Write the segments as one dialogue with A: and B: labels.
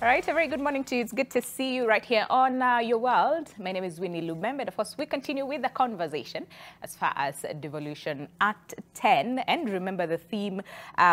A: All right, a very good morning to you. It's good to see you right here on Your World. My name is Winnie Lumembe. And of course, we continue with the conversation as far as devolution at 10. And remember, the theme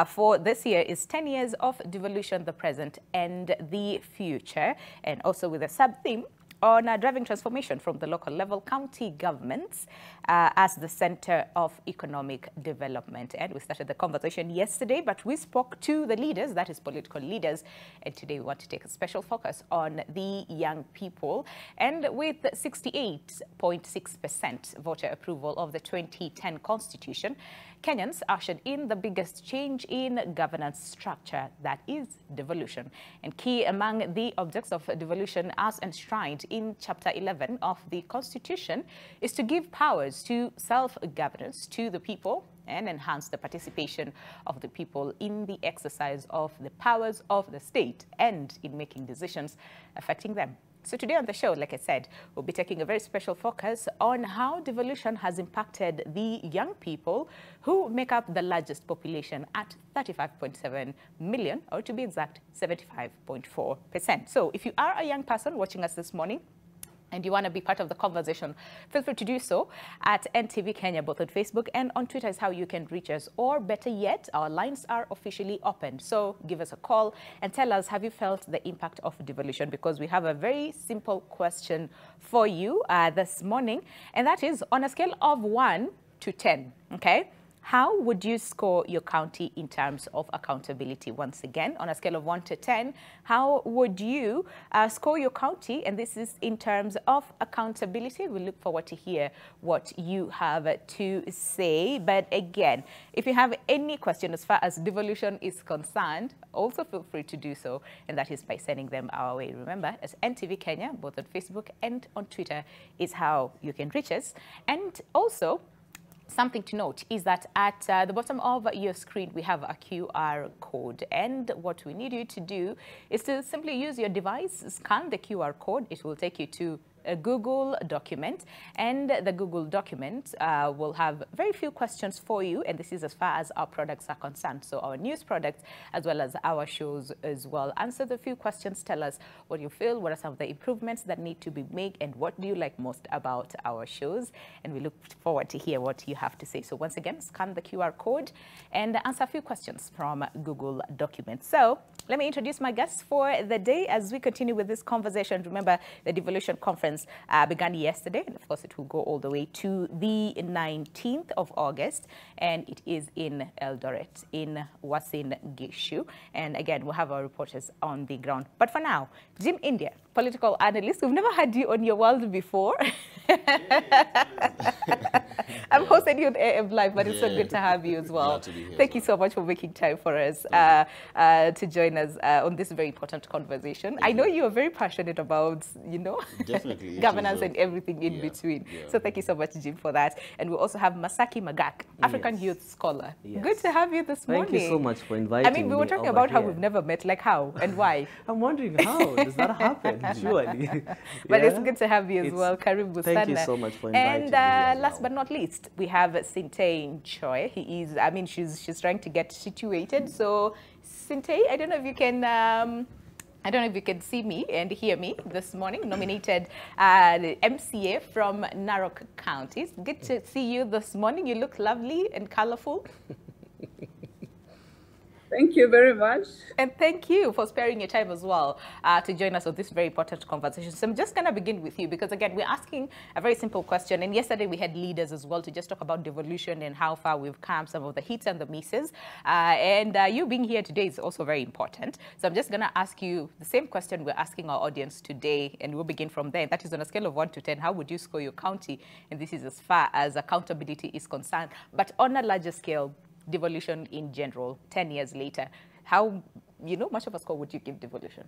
A: for this year is 10 years of devolution, the present and the future. And also with a sub-theme on driving transformation from the local level, county governments as the center of economic development. And we started the conversation yesterday, but we spoke to the leaders, that is political leaders. And today we want to take a special focus on the young people. And with 68.6% voter approval of the 2010 Constitution, Kenyans ushered in the biggest change in governance structure, that is devolution. And key among the objects of devolution as enshrined in Chapter 11 of the Constitution is to give powers to self-governance to the people and enhance the participation of the people in the exercise of the powers of the state and in making decisions affecting them. So today on the show, like I said, we'll be taking a very special focus on how devolution has impacted the young people who make up the largest population at 35.7 million, or to be exact, 75.4%. So if you are a young person watching us this morning, and you want to be part of the conversation, feel free to do so at NTV Kenya, both on Facebook and on Twitter is how you can reach us. Or better yet, our lines are officially open. So give us a call and tell us, have you felt the impact of devolution? Because we have a very simple question for you this morning, and that is on a scale of 1 to 10, okay? How would you score your county in terms of accountability? Once again, on a scale of 1 to 10, how would you score your county? And this is in terms of accountability. We look forward to hear what you have to say. But again, if you have any question as far as devolution is concerned, also feel free to do so. And that is by sending them our way. Remember, as NTV Kenya, both on Facebook and on Twitter, is how you can reach us. And also, something to note is that at the bottom of your screen, we have a QR code. And what we need you to do is to simply use your device, scan the QR code. It will take you to a Google document, and the Google document will have very few questions for you, and this is as far as our products are concerned. So our news products as well as our shows as well. Answer the few questions, tell us what you feel, what are some of the improvements that need to be made, and what do you like most about our shows, and we look forward to hear what you have to say. So once again, scan the QR code and answer a few questions from Google documents. So let me introduce my guests for the day as we continue with this conversation. Remember, the Devolution Conference began yesterday, and of course it will go all the way to the 19th of August, and it is in Eldoret, in Uasin Gishu. And again, we'll have our reporters on the ground. But for now, Jim India, political analyst. We've never had you on Your World before. I've hosted you on AM Live, but it's so good to have you as well. Thank you so much for making time for us to join us on this very important conversation. I know you are very passionate about, you know,
B: definitely
A: governance and everything in between. So thank you so much, Jim, for that. And we also have Masaki Magak, African youth scholar. Good to have you this morning.
C: Thank you so much for inviting me.
A: I mean, we were talking about how we've never met, like how and why.
C: I'm wondering how does that happen? Surely.
A: But it's good to have you as well. Karibu sana.
C: Thank you so much for inviting me.
A: And last but not least, we have Sintei Choi. He is, I mean, she's trying to get situated. So Sintei, I don't know if you can I don't know if you can see me and hear me this morning, nominated MCA from Narok County. Good to see you this morning. You look lovely and colorful.
D: Thank you very much.
A: And thank you for sparing your time as well to join us on this very important conversation. So I'm just going to begin with you because, again, we're asking a very simple question. And yesterday we had leaders as well to just talk about devolution and how far we've come, some of the hits and the misses. And you being here today is also very important. So I'm just going to ask you the same question we're asking our audience today. And we'll begin from there. That is on a scale of 1 to 10. How would you score your county? And this is as far as accountability is concerned. But on a larger scale, devolution in general, 10 years later, how, you know, much of a score would you give devolution?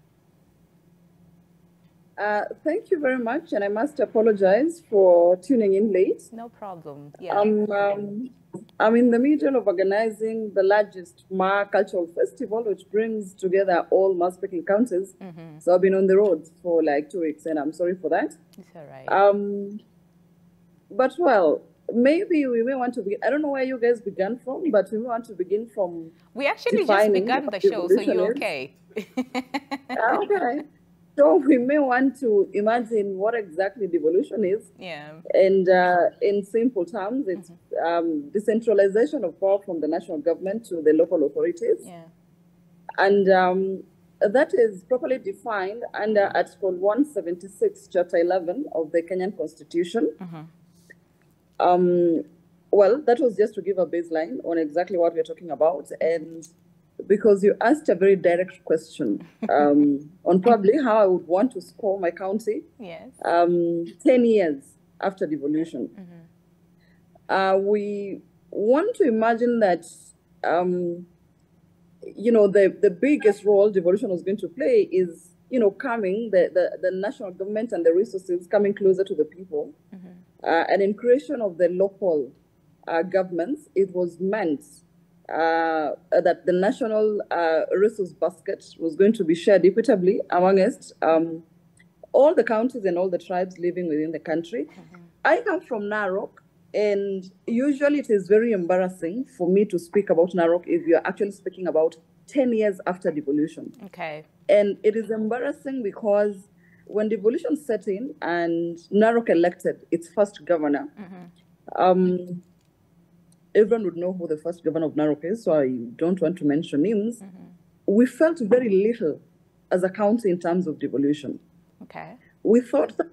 D: Thank you very much, and I must apologize for tuning in late.
A: No problem. Yeah.
D: I'm in the middle of organizing the largest Ma cultural festival, which brings together all Ma-speaking counties. So I've been on the road for like 2 weeks, and I'm sorry for that.
A: It's all right.
D: But well, maybe we may want to begin. I don't know where you guys began from, but we want to begin from.
A: We actually just began the show, so you're okay.
D: Okay. So we may want to imagine what exactly devolution is.
A: Yeah.
D: And in simple terms, it's decentralization of power from the national government to the local authorities.
A: Yeah.
D: And that is properly defined under Article 176, Chapter 11 of the Kenyan Constitution. Well, that was just to give a baseline on exactly what we're talking about. And because you asked a very direct question on probably how I would want to score my county.
A: Yes.
D: 10 years after devolution. We want to imagine that, you know, the biggest role devolution was going to play is, you know, coming, the national government and the resources coming closer to the people. And in creation of the local governments, it was meant that the national resource basket was going to be shared equitably amongst all the counties and all the tribes living within the country. I come from Narok, and usually it is very embarrassing for me to speak about Narok if you're actually speaking about 10 years after devolution.
A: Okay.
D: And it is embarrassing because when devolution set in and Narok elected its first governor, everyone would know who the first governor of Narok is, so I don't want to mention names. We felt very little as a county in terms of devolution.
A: Okay.
D: We thought that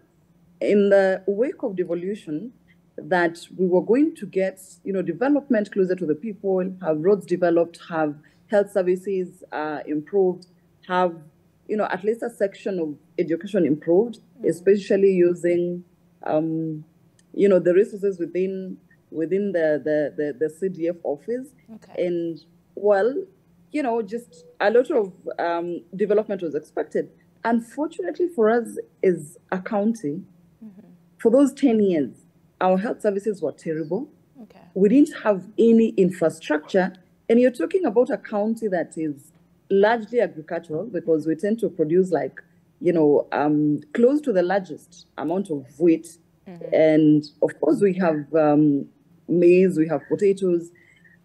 D: in the wake of devolution that we were going to get, you know, development closer to the people, have roads developed, have health services improved, have, you know, at least a section of education improved, especially using, you know, the resources within the CDF office.
A: Okay.
D: And, well, you know, just a lot of development was expected. Unfortunately for us as a county, for those 10 years, our health services were terrible.
A: Okay.
D: We didn't have any infrastructure. And you're talking about a county that is largely agricultural because we tend to produce, like, you know, close to the largest amount of wheat. And of course we have maize, we have potatoes.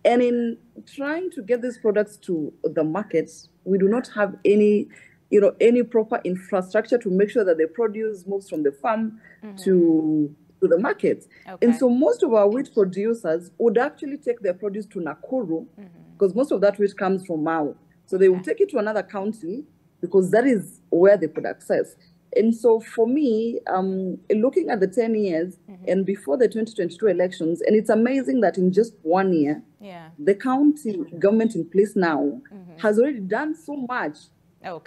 D: And in trying to get these products to the markets, we do not have any, you know, any proper infrastructure to make sure that the produce moves from the farm to the market.
A: Okay.
D: And so most of our wheat producers would actually take their produce to Nakuru because most of that wheat comes from Mau. So they will take it to another county because that is where they could access. And so for me, looking at the 10 years and before the 2022 elections, and it's amazing that in just 1 year, the county government in place now has already done so much,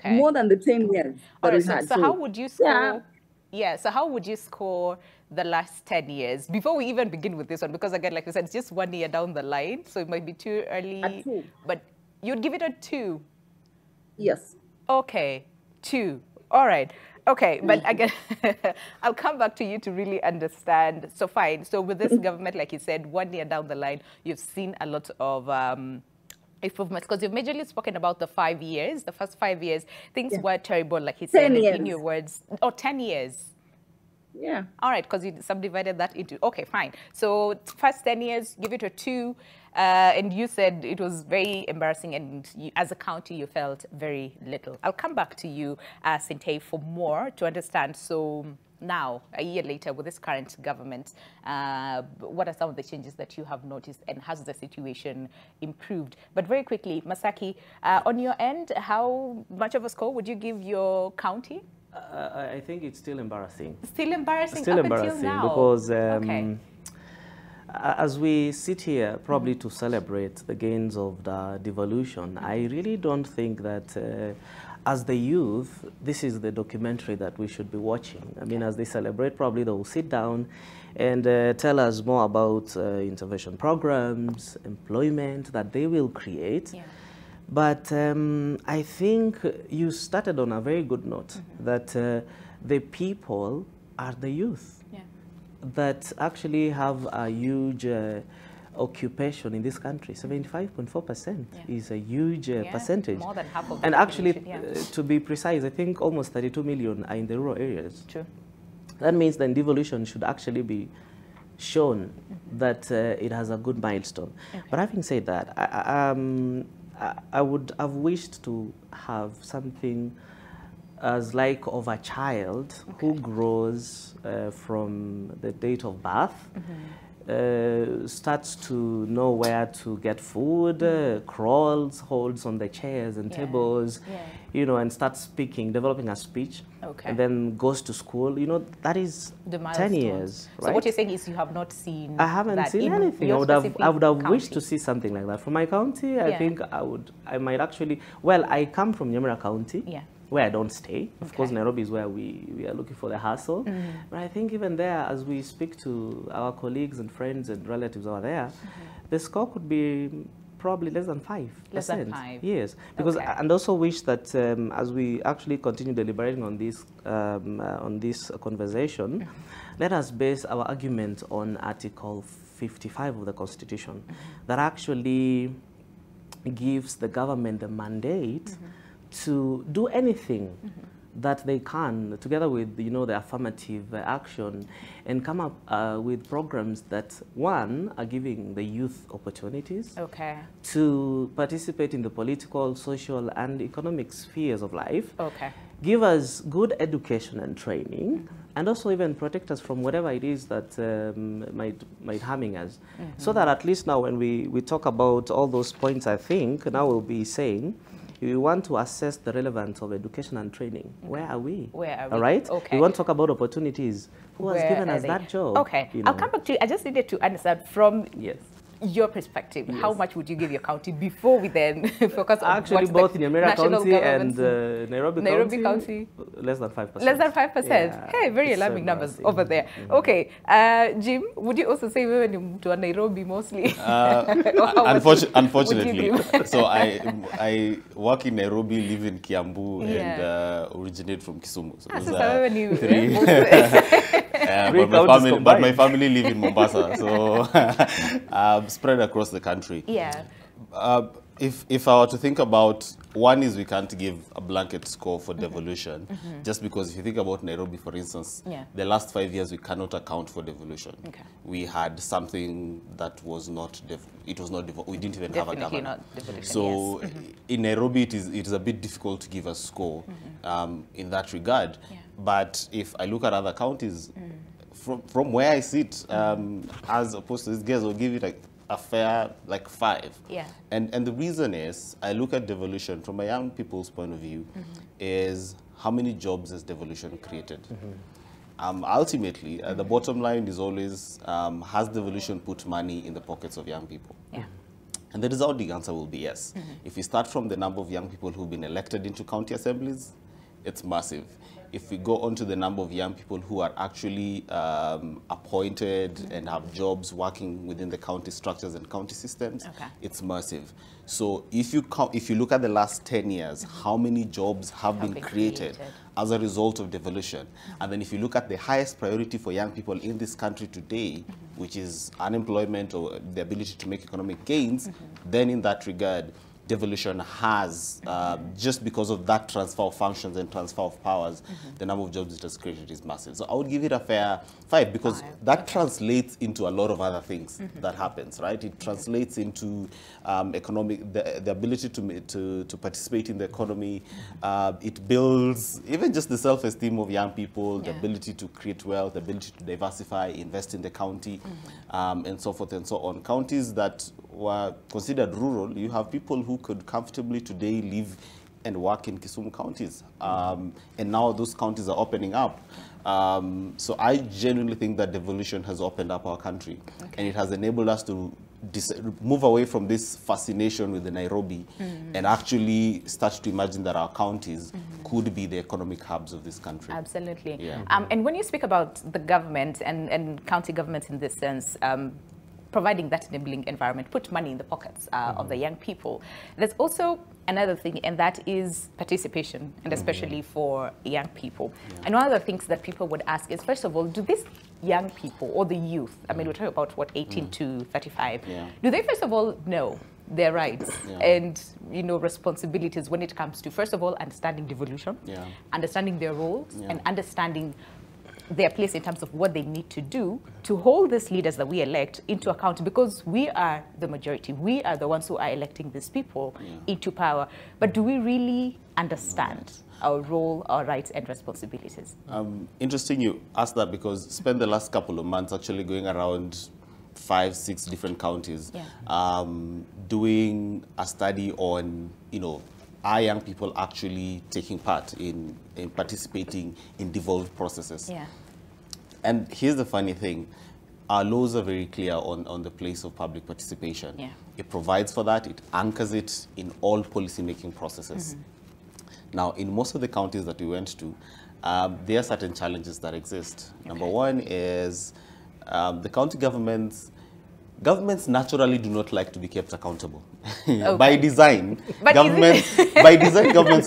D: more than the 10 years that we had.
A: So how would you score? So how would you score the last 10 years before we even begin with this one? Because again, like we said, it's just 1 year down the line, so it might be too early.
D: A 2.
A: But you'd give it a 2?
D: Yes.
A: Okay, 2. All right. Okay, but again, I'll come back to you to really understand. So fine. So with this government, like you said, 1 year down the line, you've seen a lot of improvements because you've majorly spoken about the 5 years. The first 5 years, things were terrible, like you said, in your words. Or 10 years.
D: Yeah.
A: All right, because you subdivided that into, okay, fine. So first 10 years, give it a 2. And you said it was very embarrassing and you, as a county, you felt very little. I'll come back to you, Sintay, for more to understand. So now, a year later, with this current government, what are some of the changes that you have noticed and has the situation improved? But very quickly, Masaki, on your end, how much of a score would you give your county?
C: I think it's still embarrassing.
A: Still embarrassing
C: still
A: up
C: embarrassing
A: until now?
C: Because as we sit here probably to celebrate the gains of the devolution, I really don't think that as the youth, this is the documentary that we should be watching. I mean, as they celebrate, probably they will sit down and tell us more about intervention programs, employment that they will create. Yeah. But I think you started on a very good note, that the people are the youth that actually have a huge occupation in this country. 75.4% is a huge percentage.
A: More than half of the
C: and actually,
A: population,
C: to be precise, I think almost 32 million are in the rural areas.
A: True.
C: That means the devolution should actually be shown that it has a good milestone. Okay. But having said that, I would have wished to have something as like of a child who grows from the date of birth, starts to know where to get food, crawls, holds on the chairs and tables, you know, and starts speaking, developing a speech, and then goes to school. You know, that is
A: the
C: 10 years, right?
A: So what you're saying is you have not seen
C: I haven't seen anything. I would have wished to see something like that. For my county, I think I might actually, well, I come from Nyamira County. Where I don't stay. Of course, Nairobi is where we are looking for the hustle. But I think even there, as we speak to our colleagues and friends and relatives over there, the score could be probably less than 5%.
A: Less than 5.
C: Yes, because and also wish that as we actually continue deliberating on this conversation, let us base our argument on Article 55 of the Constitution, that actually gives the government the mandate to do anything that they can, together with, you know, the affirmative action, and come up with programs that, one, are giving the youth opportunities to participate in the political, social, and economic spheres of life, give us good education and training, and also even protect us from whatever it is that might harming us. So that at least now when we talk about all those points, I think, now we'll be saying, we want to assess the relevance of education and training. Where are we? Where are we? All right? We want to talk about opportunities. Who has given us that job? You know?
A: I'll come back to you. I just needed to understand from your perspective, how much would you give your county before we then focus on
C: actually both in Nyamira County and Nairobi County? Less than 5%.
A: Less than 5%. Yeah, hey, very alarming numbers over there. Okay, Jim, would you also say we went to Nairobi mostly?
B: Unfortunately. So I work in Nairobi, live in Kiambu, and originate from Kisumu. So but my family live in Mombasa, so spread across the country. If I were to think about, one is we can't give a blanket score for devolution, just because if you think about Nairobi, for instance, the last 5 years we cannot account for devolution. We had something that was not, we didn't even have a governor. So in Nairobi it is a bit difficult to give a score in that regard. But if I look at other counties, from where I sit, as opposed to these guys, will give it a fair, like 5. And the reason is, I look at devolution from a young people's point of view, is how many jobs has devolution created? Ultimately, the bottom line is always, has devolution put money in the pockets of young people? And the resounding answer will be yes. If we start from the number of young people who've been elected into county assemblies, it's massive. If we go on to the number of young people who are actually appointed and have jobs working within the county structures and county systems, it's massive. So if you look at the last 10 years, how many jobs have been created as a result of devolution? And then if you look at the highest priority for young people in this country today, which is unemployment or the ability to make economic gains, then in that regard, devolution has, just because of that transfer of functions and transfer of powers, the number of jobs it has created is massive. So I would give it a fair 5, because that translates into a lot of other things that happens, right? It translates into economic, the ability to participate in the economy. It builds even just the self-esteem of young people, the ability to create wealth, the ability to diversify, invest in the county, and so forth and so on. Counties that were considered rural, you have people who could comfortably today live and work in Kisumu counties. And now those counties are opening up. So I genuinely think that devolution has opened up our country. And it has enabled us to move away from this fascination with the Nairobi and actually start to imagine that our counties could be the economic hubs of this country.
A: Absolutely. And when you speak about the government and county governments in this sense, providing that enabling environment, put money in the pockets of the young people. There's also another thing, and that is participation, and especially for young people. And one of the things that people would ask is, first of all, do these young people or the youth, I mean, we're talking about what, 18 to 35, do they first of all know their rights and, you know, responsibilities when it comes to, first of all, understanding devolution, understanding their roles, and understanding their place in terms of what they need to do to hold these leaders that we elect into account, because we are the majority. We are the ones who are electing these people into power. But do we really understand our role, our rights and responsibilities?
B: Interesting you asked that, because spent the last couple of months actually going around 5, 6 different counties, doing a study on, are young people actually taking part in participating in devolved processes?
A: Yeah.
B: And here's the funny thing. Our laws are very clear on the place of public participation.
A: Yeah.
B: It provides for that. It anchors it in all policy-making processes. Now, in most of the counties that we went to, there are certain challenges that exist. Number one is the county governments naturally do not like to be kept accountable. By design, governments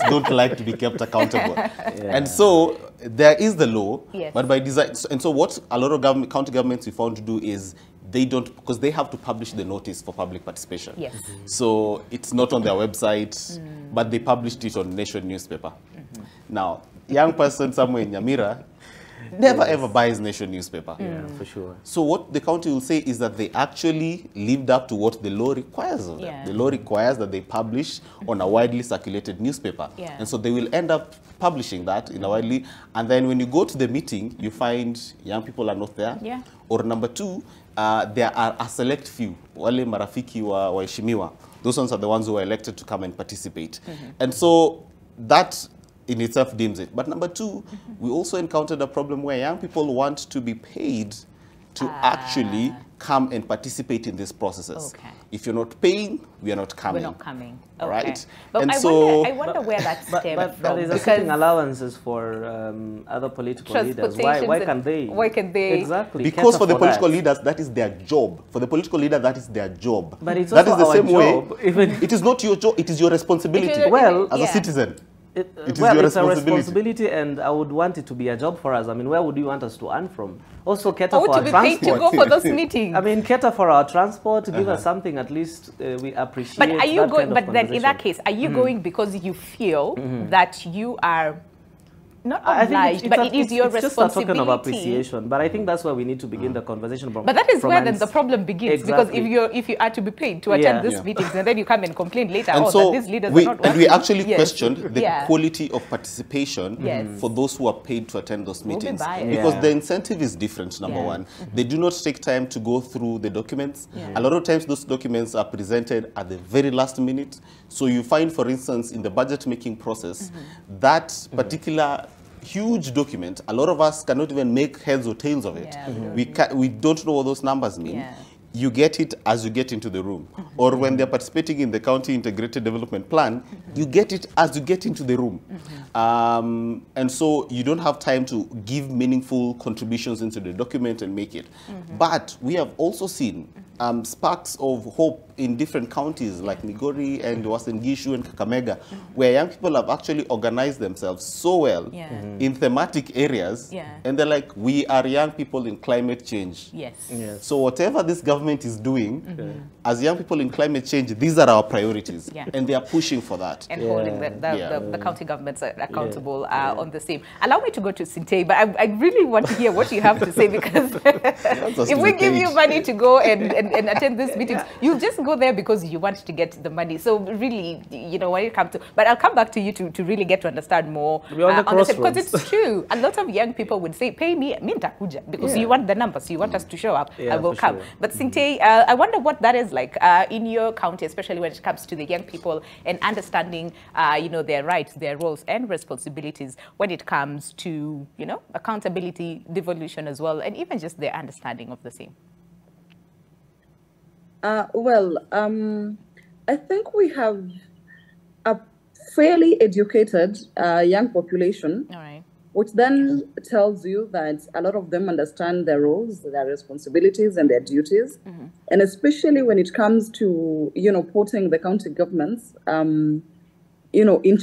B: don't like to be kept accountable. And so there is the law, but by design. And so what a lot of county governments we found to do is they don't, because they have to publish the notice for public participation.
A: Yes.
B: So it's not on their website, but they published it on Nation newspaper. Now, young person somewhere in Nyamira never ever buys Nation newspaper.
C: Yeah, for sure.
B: So what the county will say is that they actually lived up to what the law requires of them. The law requires that they publish on a widely circulated newspaper. And so they will end up publishing that in a widely, and then when you go to the meeting, you find young people are not there. Or number two, there are a select few, wale marafiki wa waheshimiwa. Those ones are the ones who are elected to come and participate. And so that in itself deems it. But number two, we also encountered a problem where young people want to be paid to actually come and participate in these processes. If you're not paying, we are not coming.
A: We're not coming.
B: Right?
A: But
B: and
A: I wonder where that stems from.
C: But there's sitting allowances for other political leaders. Why can't they?
A: Why can they?
C: Exactly.
B: Because for the political leaders, that is their job. For the political leader, that is their job.
C: But it's
B: that
C: also
B: is the same
C: job,
B: way. It is not your job. It is your responsibility. As a citizen.
C: It's a responsibility, and I would want it to be a job for us. I mean, where would you want us to earn from? Also, cater for our transport.
A: To go for those meetings.
C: I mean, cater for our transport, give us something at least we appreciate.
A: But are you going? But then, in that case, are you going because you feel that you are not obliged, but it is your responsibility?
C: It's just a token of appreciation. But I think that's where we need to begin the conversation.
A: But that is where then the problem begins, because if you are to be paid to attend these meetings, and then you come and complain later,
B: and so
A: that these leaders are not working.
B: And we actually questioned the quality of participation for those who are paid to attend those meetings, because the incentive is different. Number one, they do not take time to go through the documents. A lot of times, those documents are presented at the very last minute. So you find, for instance, in the budget making process, that particular huge document, a lot of us cannot even make heads or tails of it. We don't know what those numbers mean. You get it as you get into the room. Or when they're participating in the county integrated development plan, you get it as you get into the room. And so you don't have time to give meaningful contributions into the document and make it. But we have also seen sparks of hope in different counties like Migori and Uasin Gishu and Kakamega, where young people have actually organized themselves so well in thematic areas, and they're like, we are young people in climate change. So whatever this government is doing, as young people in climate change, these are our priorities, and they are pushing for that.
A: And holding the county governments accountable on the same. Allow me to go to Sinte, but I really want to hear what you have to say, because if we give you money to go and attend these meetings, you just go there because you want to get the money. So really, when it comes to, but I'll come back to you to really get to understand more on this, because it's true. A lot of young people would say, pay me, nitakuja, because you want the numbers, you want us to show up, I will come. Sure. But Sinte, I wonder what that is like in your county, especially when it comes to the young people and understanding, their rights, their roles and responsibilities when it comes to, accountability, devolution as well, and even just their understanding of the same.
D: I think we have a fairly educated young population, which then tells you that a lot of them understand their roles, their responsibilities, and their duties. And especially when it comes to, putting the county governments, in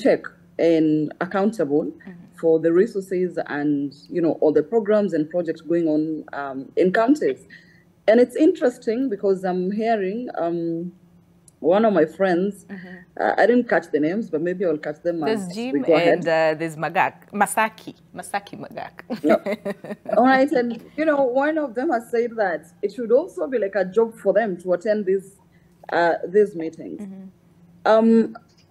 D: check and accountable for the resources and, all the programs and projects going on in counties. And it's interesting because I'm hearing one of my friends, I didn't catch the names, but maybe I'll catch them
A: there's
D: as
A: Jim
D: we go
A: and
D: ahead.
A: There's Masaki Magak.
D: All right, and you know, one of them has said that it should also be like a job for them to attend these meetings.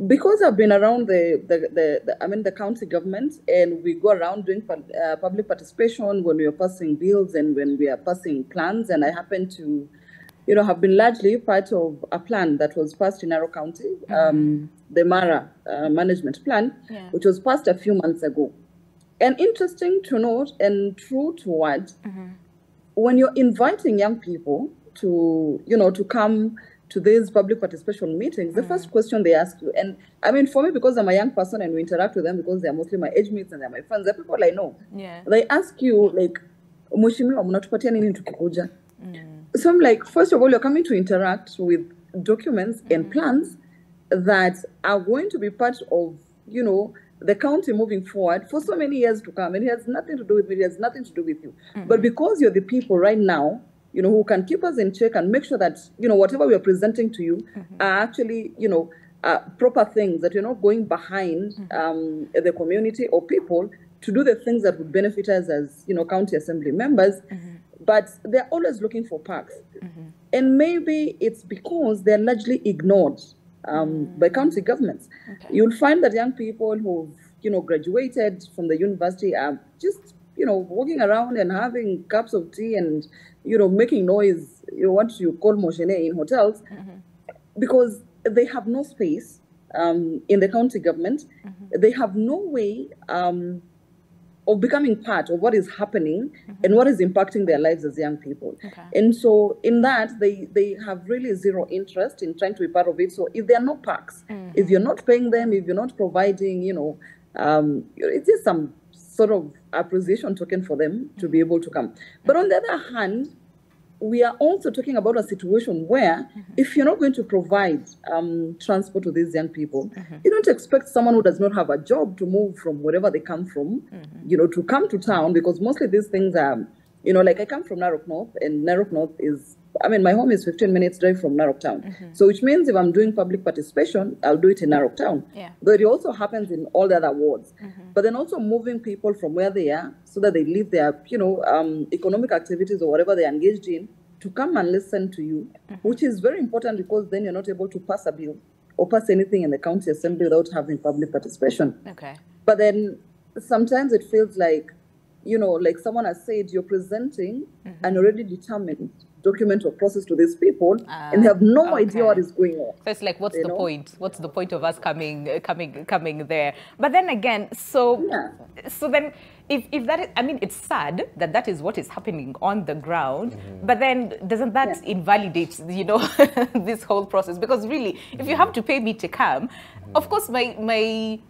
D: Because I've been around the county government, and we go around doing public participation when we are passing bills and when we are passing plans, and I happen to, you know, have been largely part of a plan that was passed in Narok County, the Mara management plan, which was passed a few months ago. And interesting to note and true to what, when you're inviting young people to, you know, to come to these public participation meetings, the first question they ask you, and I mean, for me, because I'm a young person and we interact with them because they're mostly my age mates and they're my friends, they're people I know. They ask you, like, Mheshimiwa, mnatupatia nini tukikuja? So I'm like, first of all, you're coming to interact with documents and plans that are going to be part of, you know, the county moving forward for so many years to come. And it has nothing to do with me, it has nothing to do with you. But because you're the people right now, you know, who can keep us in check and make sure that, you know, whatever we are presenting to you are actually, you know, proper things, that you're not going behind the community or people to do the things that would benefit us as, you know, county assembly members. But they're always looking for parks. And maybe it's because they're largely ignored by county governments. You'll find that young people who've, you know, graduated from the university are just, you know, walking around and having cups of tea and, you know, making noise, you know, what you call moshene in hotels, because they have no space in the county government. They have no way of becoming part of what is happening and what is impacting their lives as young people. And so in that, they have really zero interest in trying to be part of it. So if there are no parks, if you're not paying them, if you're not providing, you know, it's just some sort of appreciation token for them to be able to come. But on the other hand, we are also talking about a situation where if you're not going to provide transport to these young people, you don't expect someone who does not have a job to move from wherever they come from, you know, to come to town, because mostly these things are, you know, like I come from Narok North, and Narok North is, I mean, my home is 15 minutes drive from Narok Town. So which means if I'm doing public participation, I'll do it in Narok Town. But it also happens in all the other wards. But then also moving people from where they are so that they leave their, you know, economic activities or whatever they're engaged in to come and listen to you, which is very important, because then you're not able to pass a bill or pass anything in the county assembly without having public participation. But then sometimes it feels like, you know, like someone has said, you're presenting an already determined document or process to these people, and they have no idea what is going on.
A: So it's like, what's the point? What's the point of us coming there? But then again, so then if that is, I mean, it's sad that that is what is happening on the ground, but then doesn't that invalidate, you know, this whole process? Because really, if you have to pay me to come, of course my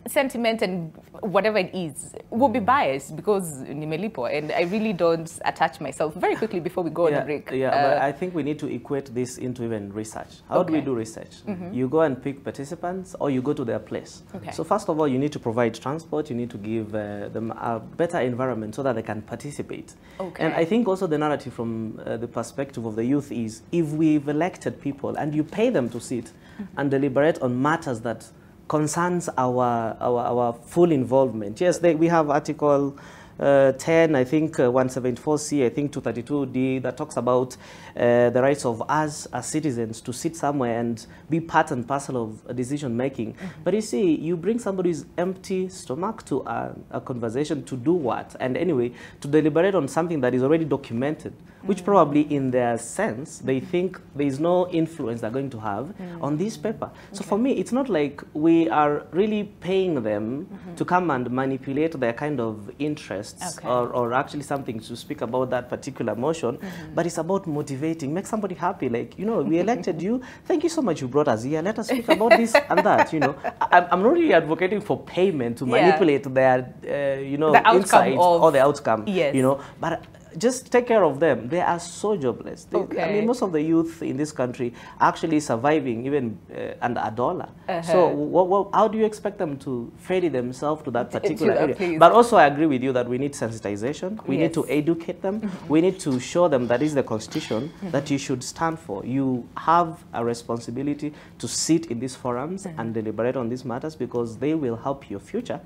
A: sentiment and whatever it is will be biased because nimelipo, and I really don't attach myself. Very quickly before we go on a break.
C: But I think we need to equate this into even research. How do we do research? You go and pick participants, or you go to their place. So first of all, you need to provide transport. You need to give them a better environment so that they can participate. And I think also the narrative from the perspective of the youth is, if we've elected people and you pay them to sit and deliberate on matters that concerns our full involvement. Yes, we have Article 10, I think 174C, I think 232D, that talks about the rights of us as citizens to sit somewhere and be part and parcel of decision making. But you see, you bring somebody's empty stomach to a conversation to do what? And anyway, to deliberate on something that is already documented, which probably in their sense, they think there is no influence they're going to have on this paper. So for me, it's not like we are really paying them to come and manipulate their kind of interests or actually something to speak about that particular motion, but it's about motivating, make somebody happy. Like, you know, we elected you, thank you so much you brought us here, let us speak about this and that, you know. I'm not really advocating for payment to manipulate their, you know,
A: the
C: insights or the outcome,
A: you
C: know, but just take care of them. They are so jobless. I mean, most of the youth in this country are actually surviving even under $1. So how do you expect them to ferry themselves to that particular area? But also I agree with you that we need sensitization. We need to educate them. We need to show them that is the constitution that you should stand for. You have a responsibility to sit in these forums and deliberate on these matters, because they will help your future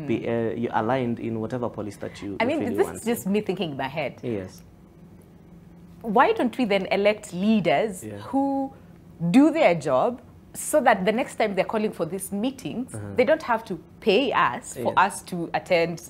C: be aligned in whatever policy that you really
A: this
C: want.
A: is just me thinking in my head.
C: Yes.
A: Why don't we then elect leaders who do their job, so that the next time they're calling for these meetings, they don't have to pay us for us to attend,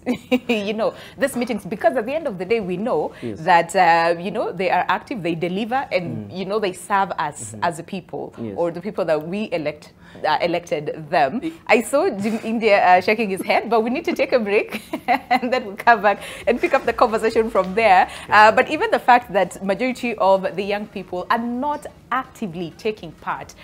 A: you know, these meetings, because at the end of the day, we know that, you know, they are active, they deliver, and, you know, they serve us as a people, or the people that we elected them. I saw Jim India shaking his head, but we need to take a break and then we'll come back and pick up the conversation from there. But even the fact that majority of the young people are not actively taking part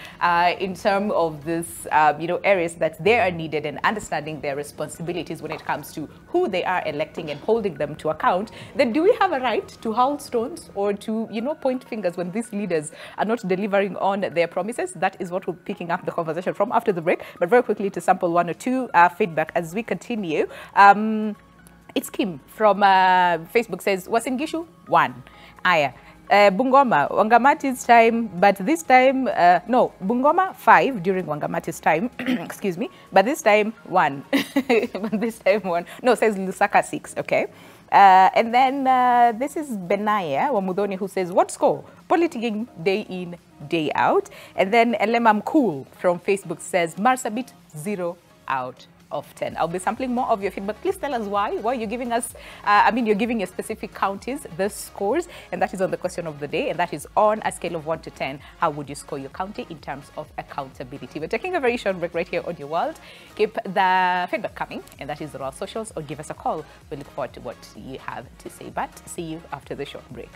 A: in terms of this, you know, areas that they are needed, and understanding their responsibilities when it comes to who they are electing and holding them to account, then do we have a right to hurl stones or to, you know, point fingers when these leaders are not delivering on their promises? That is what we're picking up the conversation from after the break. But very quickly, to sample one or two feedback as we continue. It's Kim from Facebook says, Wasingishu 1. Aya. Bungoma, Wangamati's time, but this time, no, Bungoma 5 during Wangamati's time, excuse me, but this time 1. But this time 1. No, says Lusaka 6, okay. And then this is Benaya Wamudoni who says, what score? Politicking day in, day out. And then Elemam Cool from Facebook says, Marsabit 0 out of 10. I'll be sampling more of your feedback. Please tell us why you're giving us, I mean, you're giving your specific counties the scores, and that is on the question of the day, and that is on a scale of 1 to 10. How would you score your county in terms of accountability? We're taking a very short break right here on Your World. Keep the feedback coming, and that is on our socials, or give us a call. We look forward to what you have to say, but see you after the short break.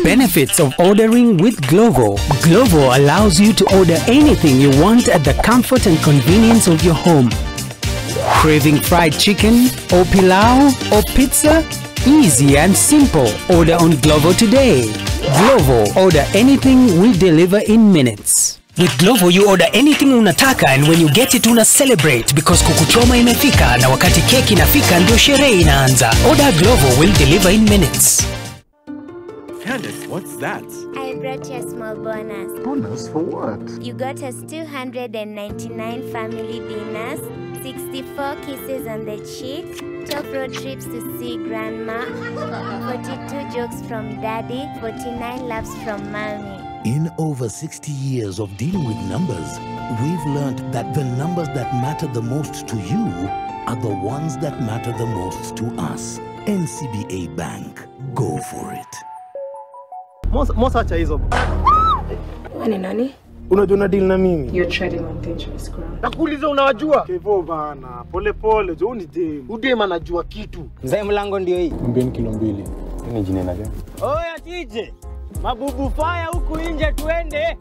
E: Benefits of ordering with Glovo. Glovo allows you to order anything you want at the comfort and convenience of your home. Craving fried chicken or pilau or pizza? Easy and simple. Order on Glovo today. Glovo, order anything, we deliver in minutes. With Glovo, you order anything unataka, and when you get it una celebrate because kukuchoma imefika, na wakati keki inafika ndio sherehe inaanza. Order Glovo, will deliver in minutes.
F: Candace, what's that?
G: I brought you a small bonus.
F: Bonus for what?
G: You got us 299 family dinners, 64 kisses on the cheek, 12 road trips to see grandma, 42 jokes from daddy, 49 laughs from mommy.
H: In over 60 years of dealing with numbers, we've learned that the numbers that matter the most to you are the ones that matter the most to us. NCBA Bank. Go for it.
I: Mosa cha hizo.
J: Wewe nani?
I: Unajua deal na mimi.
J: You're treading on dangerous ground.
I: Nakuuliza unawajua? Kevo bana, pole pole, jo ni dem. Udem anajua kitu.
K: Mzee mlango ndio hii.
L: Mbeni kilo 2. Ni jina na gani?
K: Oya TJ. Mabubu fire huku nje tuende.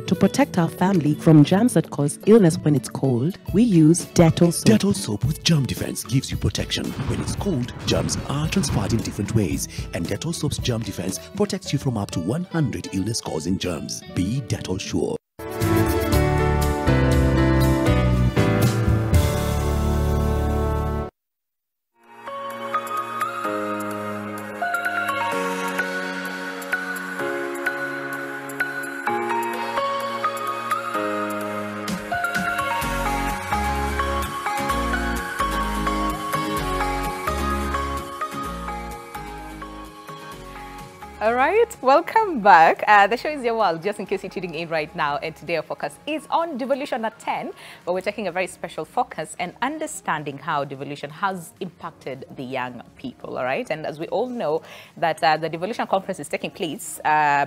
M: To protect our family from germs that cause illness when it's cold, we use Dettol soap.
H: Dettol soap with germ defense gives you protection. When it's cold, germs are transferred in different ways, and Dettol soap's germ defense protects you from up to 100 illness-causing germs. Be Dettol sure.
A: All right, welcome back. The show is Your World, just in case you're tuning in right now. And today our focus is on devolution at 10, but we're taking a very special focus and understanding how devolution has impacted the young people, all right? And as we all know, that the devolution conference is taking place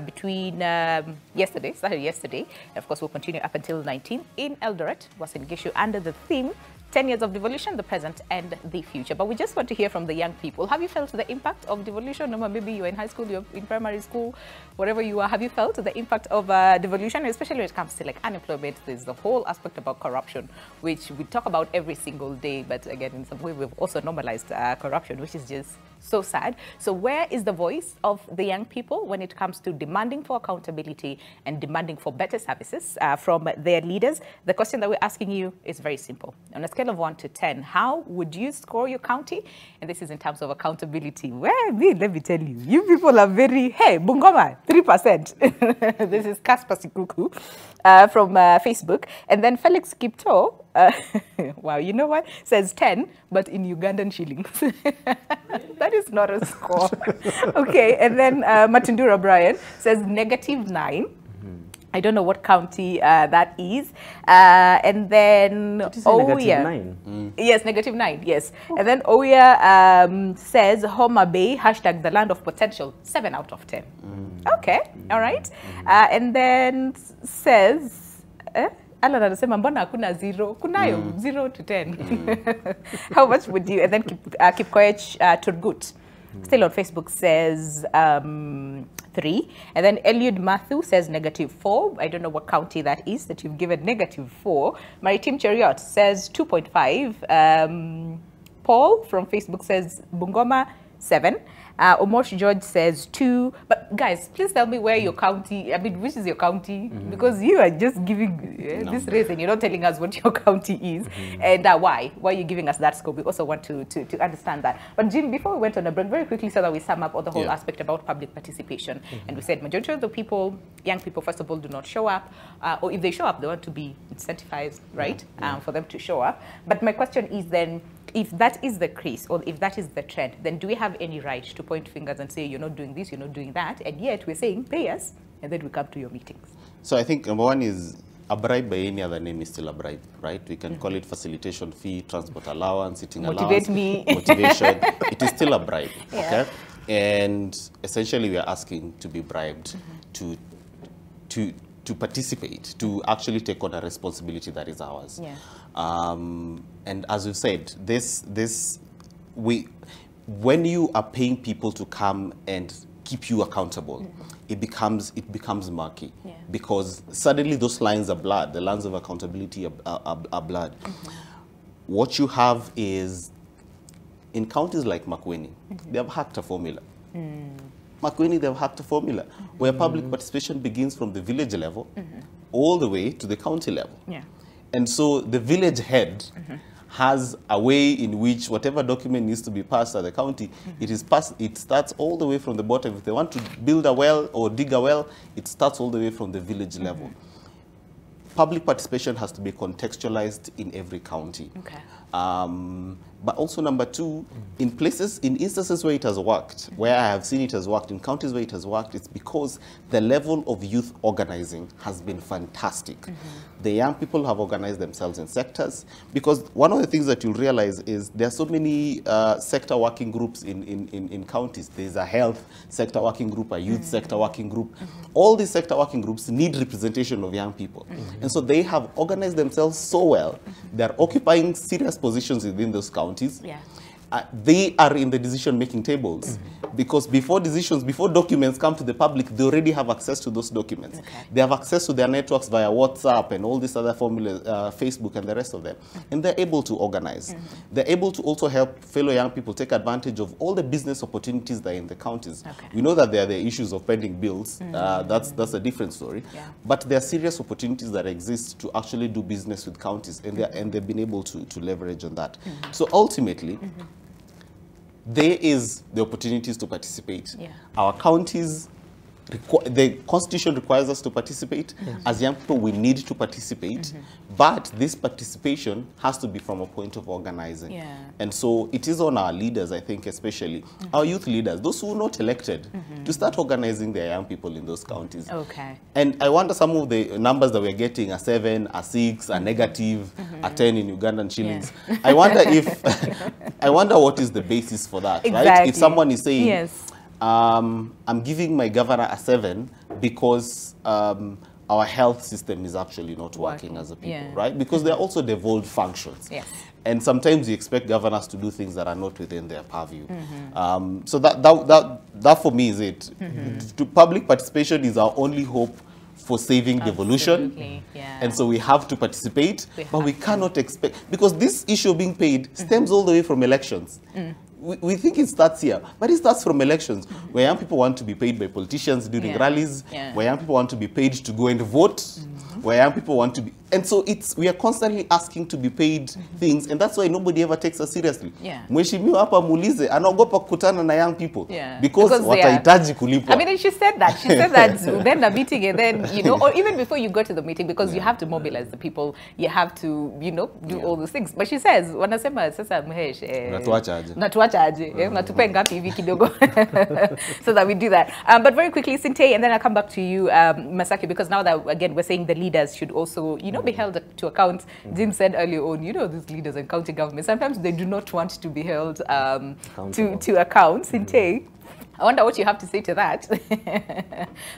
A: between started yesterday. And of course, we'll continue up until 19th in Eldoret, Uasin Gishu, under the theme 10 years of devolution, the present and the future. But we just want to hear from the young people. Have you felt the impact of devolution? No, maybe you're in high school, you're in primary school, wherever you are. Have you felt the impact of devolution, especially when it comes to like unemployment? There's the whole aspect about corruption, which we talk about every single day. But again, in some way, we've also normalized corruption, which is just so sad. So where is the voice of the young people when it comes to demanding for accountability and demanding for better services from their leaders? The question that we're asking you is very simple. On a scale of 1 to 10, how would you score your county? And this is in terms of accountability. Well, let me tell you, you people are very, hey, Bungoma, 3%. This is Kasper Sikuku from Facebook. And then Felix Kipto, wow, you know what? Says 10, but in Ugandan shillings. That is not a score. Okay, and then Matundura Brian says -9. I don't know what county that is. And then
C: -9?
A: Yes, -9, yes. And then Oya says Homa Bay, # the land of potential, 7 out of 10. Okay, all right. And then says, Alan anasema mbona hakuna 0? Kunayo 0 to 10. How much would you? And then Kipkoech Turgut, still on Facebook, says 3. And then Eliud Matthew says -4. I don't know what county that is that you've given -4. Maritim Cheriot says 2.5. Paul from Facebook says Bungoma 7. Omosh George says 2. But guys, please tell me where your county, I mean, which is your county? Because you are just giving this race and you're not telling us what your county is and why. Why are you giving us that scope? We also want to understand that. But Jim, before we went on a break, very quickly so that we sum up on the whole aspect about public participation. And we said majority of the people, young people, first of all, do not show up. Or if they show up, they want to be incentivized, right? For them to show up. But my question is then, if that is the case, or if that is the trend, then do we have any right to point fingers and say, you're not doing this, you're not doing that, and yet we're saying, pay us, and then we come to your meetings?
B: So I think number one is a bribe by any other name is still a bribe, right? We can call it facilitation fee, transport allowance, sitting allowance, motivation. It is still a bribe, okay? And essentially we are asking to be bribed to participate, to actually take on a responsibility that is ours. And as we've said, when you are paying people to come and keep you accountable, it becomes murky because suddenly those lines are blurred. The lines of accountability are blurred. What you have is, in counties like Makueni, they have hacked a formula. Makueni, they've hacked a formula where public participation begins from the village level all the way to the county level. And so the village head has a way in which whatever document needs to be passed at the county, it starts all the way from the bottom. If they want to build a well or dig a well, it starts all the way from the village level. Public participation has to be contextualized in every county. But also number 2, in instances where it has worked, where I have seen it has worked, in counties where it has worked, it's because the level of youth organizing has been fantastic. The young people have organized themselves in sectors, because one of the things that you'll realize is there are so many sector working groups in counties. There's a health sector working group, a youth sector working group. All these sector working groups need representation of young people. And so they have organized themselves so well. They're occupying serious positions within those counties. They are in the decision-making tables because before documents come to the public, they already have access to those documents. They have access to their networks via WhatsApp and all these other formulas, Facebook and the rest of them. And they're able to organize. They're able to also help fellow young people take advantage of all the business opportunities that are in the counties. We know that there are the issues of pending bills. That's a different story. But there are serious opportunities that exist to actually do business with counties, and they've been able to leverage on that. So ultimately, there is the opportunities to participate. Our counties the Constitution requires us to participate. As young people, we need to participate. But this participation has to be from a point of organizing. And so it is on our leaders, I think, especially our youth leaders, those who are not elected, to start organizing their young people in those counties. And I wonder some of the numbers that we're getting are 7, are 6, are negative, are 10 in Ugandan shillings. I wonder if, I wonder what is the basis for that, right? If someone is saying, I'm giving my governor a 7 because our health system is actually not working as a people, right? Because there are also devolved functions. And sometimes you expect governors to do things that are not within their purview. So that for me is it. Public participation is our only hope for saving devolution. And so we have to participate, but we cannot expect, because this issue of being paid stems all the way from elections. We think it starts here, but it starts from elections, where young people want to be paid by politicians during rallies, where young people want to be paid to go and vote, where young people want to be, and so we are constantly asking to be paid things, and that's why nobody ever takes us seriously. Mheshimiwa hapa muulize, anaogopa kukutana na young people because watahitaji kulipwa.
A: I mean, she said that. She said that then the meeting, and then, you know, or even before you go to the meeting, because you have to mobilize the people, you have to, you know, do all those things. But she says, wanasema sasa Mhesh, natuacha aje, natupe ngapi hivi kidogo, so that we do that. But very quickly, Sinte, and then I'll come back to you, Masaki, because now that, again, we're saying the leaders should also, you know, be held to account. Jim said earlier on, you know, these leaders in county government, sometimes they do not want to be held to account. Sinte, I wonder what you have to say to that.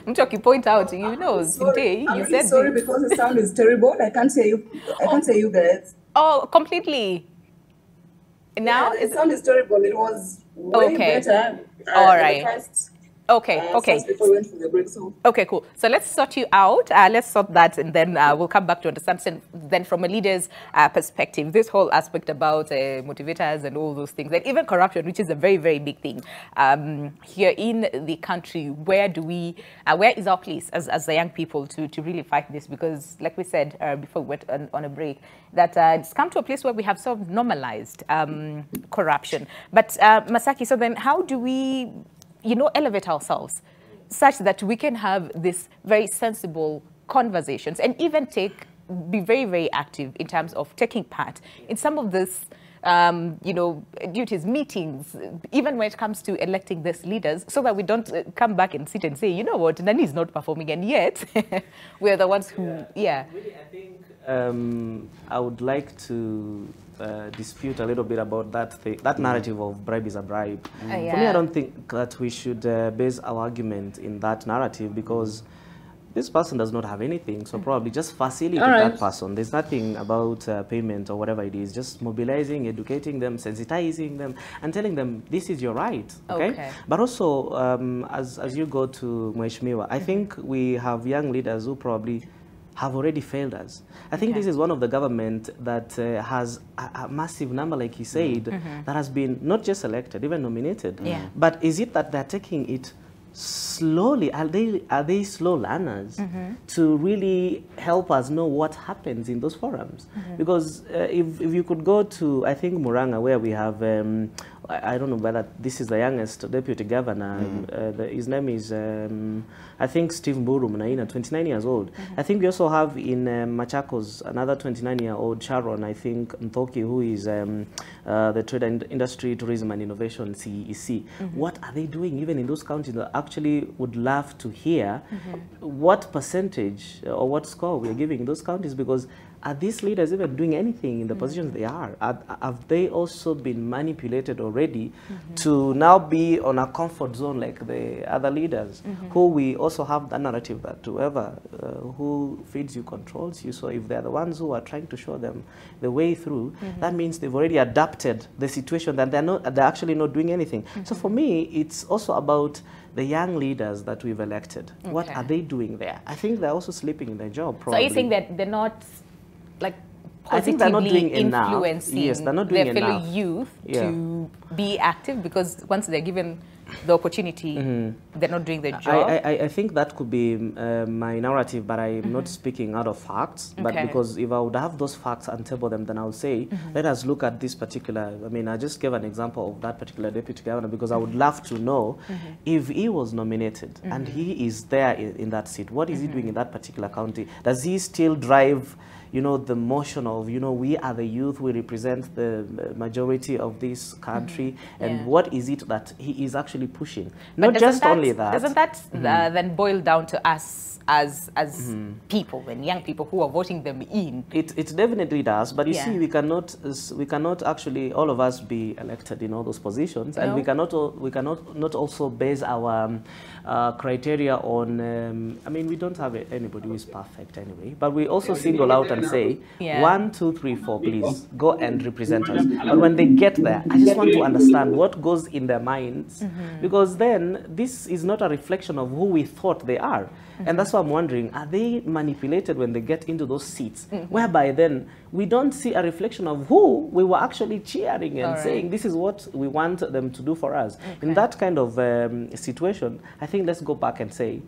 A: Mchoki point out, you know, Sinte, you said...
D: Sorry, because the sound is terrible. I can't hear you. I can't hear you guys.
A: Oh, completely. Now?
D: The sound is terrible. It was way better.
A: All right. Okay. Okay, cool. So let's sort you out. Let's sort that, and then we'll come back to understand then from a leader's perspective, this whole aspect about motivators and all those things, and even corruption, which is a very, very big thing here in the country. Where is our place as the young people to really fight this? Because, like we said before we went on a break, that it's come to a place where we have sort of normalized corruption. But Masaki, so then how do we, you know, elevate ourselves such that we can have this very sensible conversations and even be very, very active in terms of taking part in some of this, you know, duties, meetings, even when it comes to electing these leaders, so that we don't come back and sit and say, you know what, Nani is not performing, and yet we're the ones who, Really,
C: I think I would like to dispute a little bit about that narrative of bribe is a bribe. For me, I don't think that we should base our argument in that narrative, because this person does not have anything, so probably just facilitate that person. There's nothing about payment or whatever it is, just mobilizing, educating them, sensitizing them, and telling them this is your right, okay? But also, as you go to Mheshimiwa, I think we have young leaders who probably have already failed us. I think this is one of the government that has a massive number, like he said, that has been not just elected, even nominated. But is it that they're taking it slowly? Are they slow learners to really help us know what happens in those forums? Because if you could go to, I think, Muranga, where we have, I don't know whether this is the youngest deputy governor, his name is, I think, Steve Mburu Munaina, 29 years old. I think we also have in Machakos another 29-year-old, Sharon, I think, Nthoki, who is the Trade and Industry, Tourism and Innovation, CEC. What are they doing even in those counties? I actually would love to hear what percentage or what score we are giving those counties, because are these leaders even doing anything in the positions they are? Have they also been manipulated already to now be on a comfort zone like the other leaders, who we also have the narrative that whoever who feeds you controls you. So if they're the ones who are trying to show them the way through, that means they've already adapted the situation, that they're actually not doing anything. So for me, it's also about the young leaders that we've elected. What are they doing there? I think they're also sleeping in their job, probably.
A: So are you saying that they're not, like,
C: I think they're not doing
A: influencing
C: enough. Yes, they're not doing
A: their fellow youth to be active? Because once they're given the opportunity, they're not doing their job.
C: I think that could be my narrative, but I'm not speaking out of facts. But because if I would have those facts and table them, then I would say, let us look at this particular, I mean, I just gave an example of that particular deputy governor because I would love to know if he was nominated and he is there in that seat, what is he doing in that particular county? Does he still drive, you know, the motion of, you know, we are the youth, we represent the majority of this country, and what is it that he is actually pushing? Not just only that.
A: Doesn't that then boil down to us as people, and young people who are voting them in?
C: It definitely does, but you see, we cannot actually all of us be elected in all those positions, and we cannot also base our criteria on. I mean, we don't have anybody who is perfect anyway, but we also single out and say 1, 2, 3, 4, please go and represent us. But when they get there, I just want to understand what goes in their minds, because then this is not a reflection of who we thought they are. And that's why I'm wondering, are they manipulated when they get into those seats, whereby then we don't see a reflection of who we were actually cheering and saying, this is what we want them to do for us. In that kind of situation, I think let's go back and say,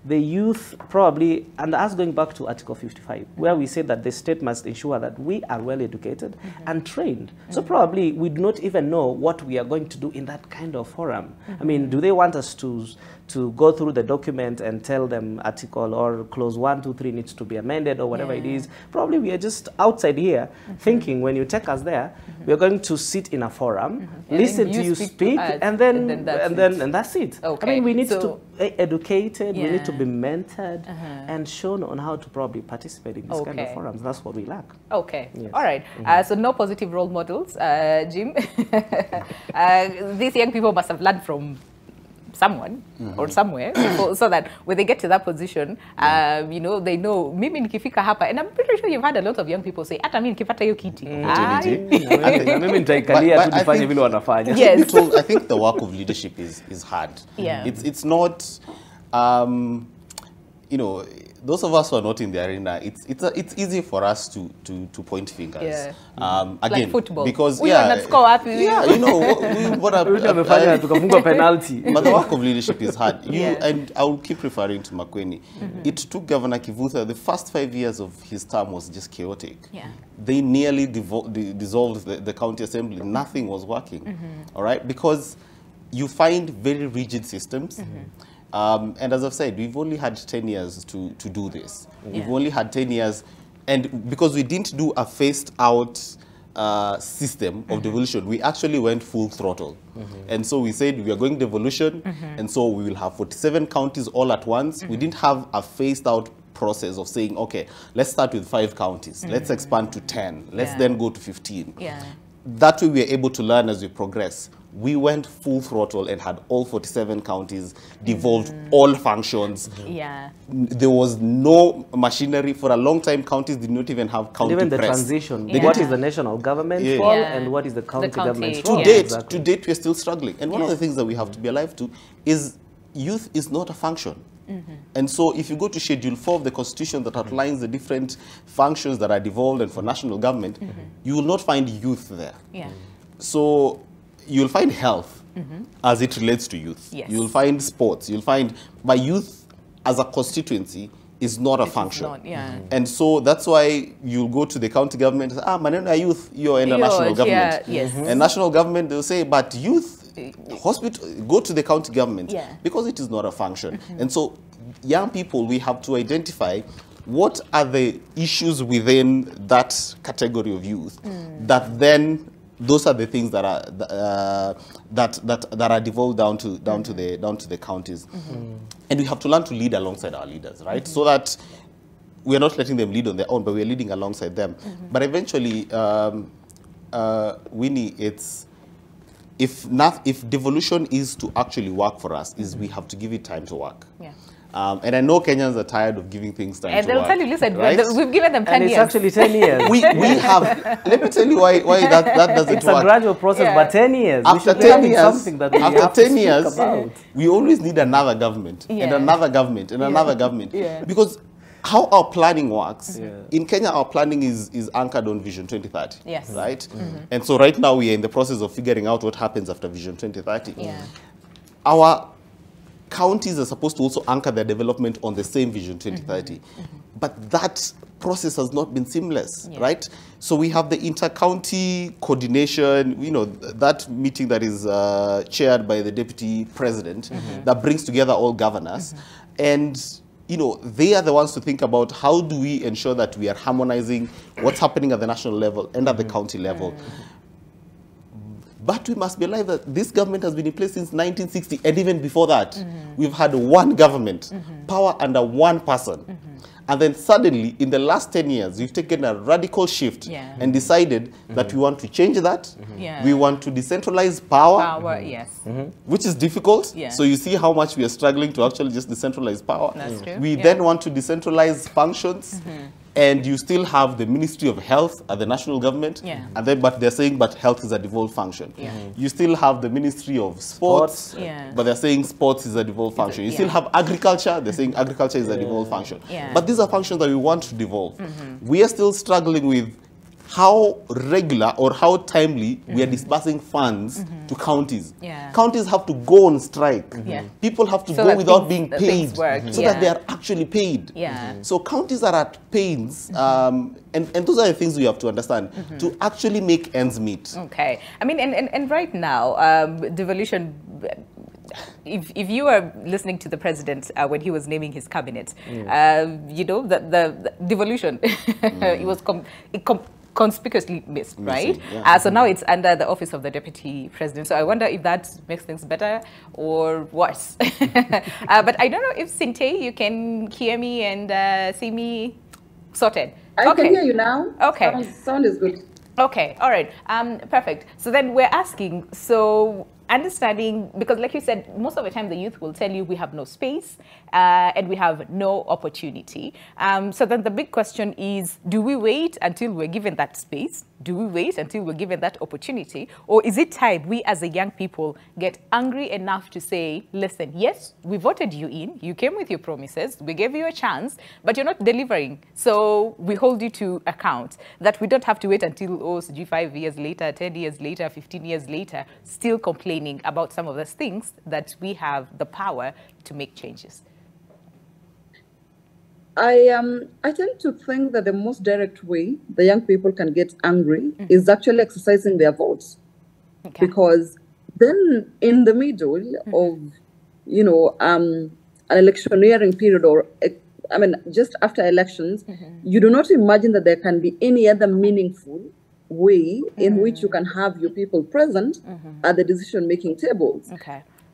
C: the youth probably, and us going back to Article 55, where we say that the state must ensure that we are well educated and trained. So probably we do not even know what we are going to do in that kind of forum. I mean, do they want us to go through the document and tell them article or clause 1, 2, 3 needs to be amended or whatever it is? Probably we are just outside here thinking when you take us there, we are going to sit in a forum, listen to you speak, and that's it. I mean, we need to be educated, we need to be mentored and shown on how to probably participate in this kind of forums. That's what we lack.
A: Okay. Yes. All right. So no positive role models, Jim. These young people must have learned from someone or somewhere before, so that when they get to that position, you know, they know, mimi nikifika hapa, and I'm pretty sure you've had a lot of young people say, ata mimi nikipata hiyo kiti.
C: Mimi nitaikalia tu nifanye vile wanafanya.
A: Yes.
B: I think the work of leadership is hard. It's not, you know, those of us who are not in the arena, it's easy for us to point fingers. Again,
A: like football.
B: Because
A: you know,
B: what but the work of leadership is hard. And I will keep referring to Makueni. It took Governor Kivutha, the first 5 years of his term was just chaotic. They nearly dissolved the county assembly. Nothing was working. All right, because you find very rigid systems. And as I've said, we've only had 10 years to do this. We've only had 10 years, and because we didn't do a phased out system of devolution, we actually went full throttle. And so we said we are going devolution, and so we will have 47 counties all at once. We didn't have a phased out process of saying, okay, let's start with 5 counties, let's expand to 10, let's then go to 15. That way we are able to learn as we progress. We went full throttle and had all 47 counties, devolved all functions. There was no machinery. For a long time, counties did not even have county
C: press. Even the transition. What is the national government role and what is the county government role?
B: To date, we're still struggling. And one of the things that we have to be alive to is youth is not a function. And so if you go to Schedule 4 of the Constitution that outlines the different functions that are devolved and for national government, you will not find youth there. So you'll find health as it relates to youth. You'll find sports. You'll find, but youth as a constituency is not a function. And so that's why you'll go to the county government and say, maneno youth, you're in the national government. And national government, they'll say, but youth, hospital, go to the county government because it is not a function. And so young people, we have to identify what are the issues within that category of youth that then those are the things that are that are devolved down to the counties. And we have to learn to lead alongside our leaders, right? So that we are not letting them lead on their own, but we are leading alongside them. But eventually, Winnie, it's if devolution is to actually work for us, is we have to give it time to work. And I know Kenyans are tired of giving things time to work.
A: And they'll tell you, listen, we've given them 10 years.
C: And it's actually 10 years.
B: we have, let me tell you why that doesn't work.
C: It's a gradual process, but 10 years.
B: After 10 years, we always need another government, and another government, and another government. Because how our planning works, in Kenya, our planning is anchored on Vision 2030.
A: Yes.
B: Right? And so right now we are in the process of figuring out what happens after Vision 2030. Our counties are supposed to also anchor their development on the same Vision 2030. But that process has not been seamless, right? So we have the inter-county coordination, you know, that meeting that is chaired by the deputy president that brings together all governors. And, you know, they are the ones to think about how do we ensure that we are harmonizing what's happening at the national level and at the county level. But we must be alive that this government has been in place since 1960, and even before that, we've had one government, power under one person. And then suddenly, in the last 10 years, we've taken a radical shift and decided that we want to change that. We want to decentralize power, which is difficult. So you see how much we are struggling to actually just decentralize power.
A: That's true.
B: We then want to decentralize functions. And you still have the Ministry of Health at the national government, and then, but they're saying, but health is a devolved function. You still have the Ministry of Sports, but they're saying sports is a devolved function. You still have agriculture, they're saying agriculture is a devolved function. But these are functions that we want to devolve. We are still struggling with how regular or how timely we are disbursing funds to counties. Counties have to go on strike. People have to go without being paid so that they are actually paid. So counties are at pains, and those are the things we have to understand to actually make ends meet.
A: Okay. I mean, and right now, devolution, if you were listening to the president when he was naming his cabinet, you know, the devolution, it was conspicuously missed, right? So now it's under the office of the deputy president. So I wonder if that makes things better or worse. But I don't know if Sinte, you can hear me and see me sorted.
D: I can hear you now.
A: Okay.
D: Sound is good.
A: Okay. All right. Perfect. So then we're asking, so understanding, because like you said, most of the time the youth will tell you we have no space and we have no opportunity. So then the big question is, do we wait until we're given that space? Do we wait until we're given that opportunity? Or is it time we as a young people get angry enough to say, listen, yes, we voted you in, you came with your promises, we gave you a chance, but you're not delivering. So we hold you to account, that we don't have to wait until 5 years later, 10 years later, 15 years later, still complaining about some of those things that we have the power to make changes.
D: I tend to think that the most direct way the young people can get angry is actually exercising their votes. Because then in the middle of, you know, an electioneering period, or, I mean, just after elections, you do not imagine that there can be any other meaningful way in which you can have your people present at the decision-making tables.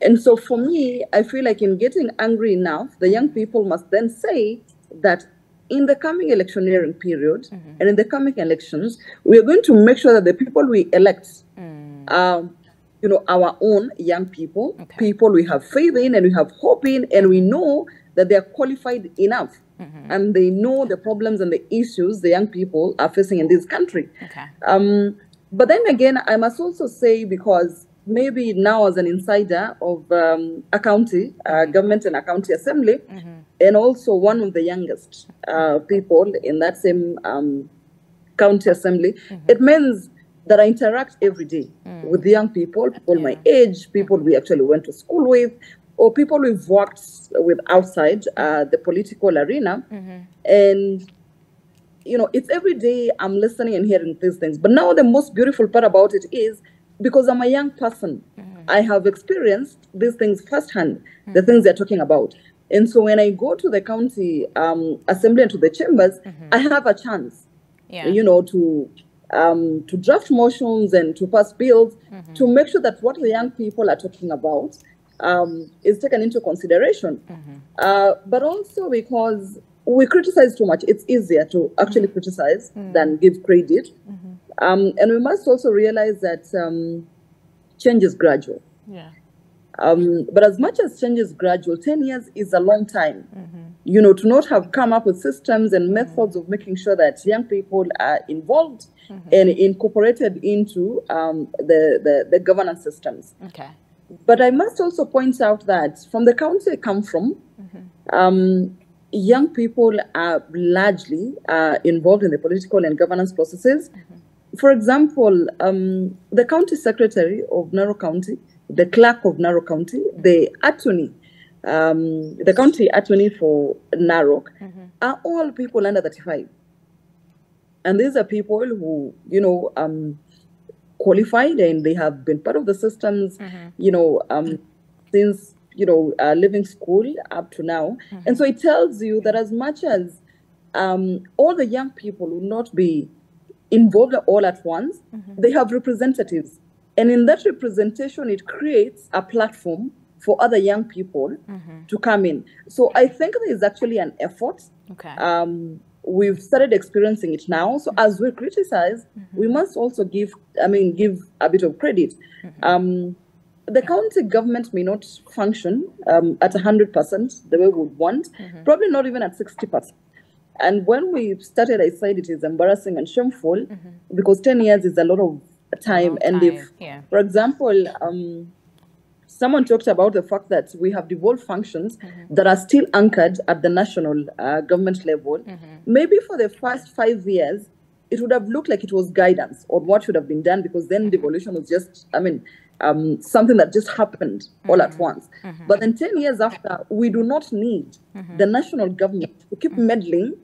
D: And so for me, I feel like in getting angry enough, the young people must then say that in the coming electioneering period and in the coming elections, we are going to make sure that the people we elect are, you know, our own young people, people we have faith in and we have hope in, and we know that they are qualified enough and they know the problems and the issues the young people are facing in this country. But then again, I must also say, because maybe now as an insider of a county, government and a county assembly, and also one of the youngest people in that same county assembly, it means that I interact every day with young people, people my age, people we actually went to school with, or people we've worked with outside the political arena. And, you know, it's every day I'm listening and hearing these things. But now the most beautiful part about it is, because I'm a young person, I have experienced these things firsthand, the things they're talking about. And so when I go to the county assembly and to the chambers, I have a chance, you know, to draft motions and to pass bills to make sure that what the young people are talking about is taken into consideration. But also because we criticize too much. It's easier to actually criticize than give credit. And we must also realize that change is gradual. But as much as change is gradual, 10 years is a long time. You know, to not have come up with systems and methods of making sure that young people are involved and incorporated into the governance systems. But I must also point out that from the county I come from, young people are largely involved in the political and governance processes. For example, the county secretary of Narok County, the clerk of Narok County, the attorney, the county attorney for Narok, are all people under 35. And these are people who, qualified, and they have been part of the systems, since, leaving school up to now. And so it tells you that as much as all the young people will not be involved all at once, they have representatives. And in that representation, it creates a platform for other young people to come in. So I think there is actually an effort.
A: Okay.
D: We've started experiencing it now. So as we criticize, we must also give a bit of credit. The county government may not function at 100% the way we would want, probably not even at 60%. And when we started, I said it is embarrassing and shameful because 10 years is a lot of time. And if, for example, someone talked about the fact that we have devolved functions that are still anchored at the national government level. Maybe for the first 5 years, it would have looked like it was guidance on what should have been done, because then devolution was just, something that just happened all at once. But then 10 years after, we do not need the national government to keep meddling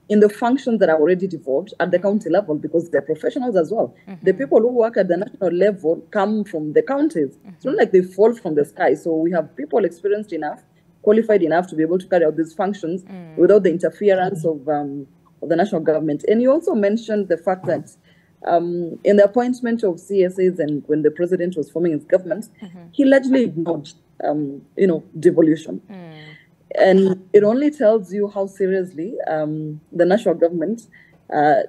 D: in the functions that are already devolved at the county level, because they're professionals as well. The people who work at the national level come from the counties. It's not like they fall from the sky. So we have people experienced enough, qualified enough to be able to carry out these functions without the interference of the national government. And you also mentioned the fact that in the appointment of CSAs and when the president was forming his government, he largely ignored, devolution. And it only tells you how seriously the national government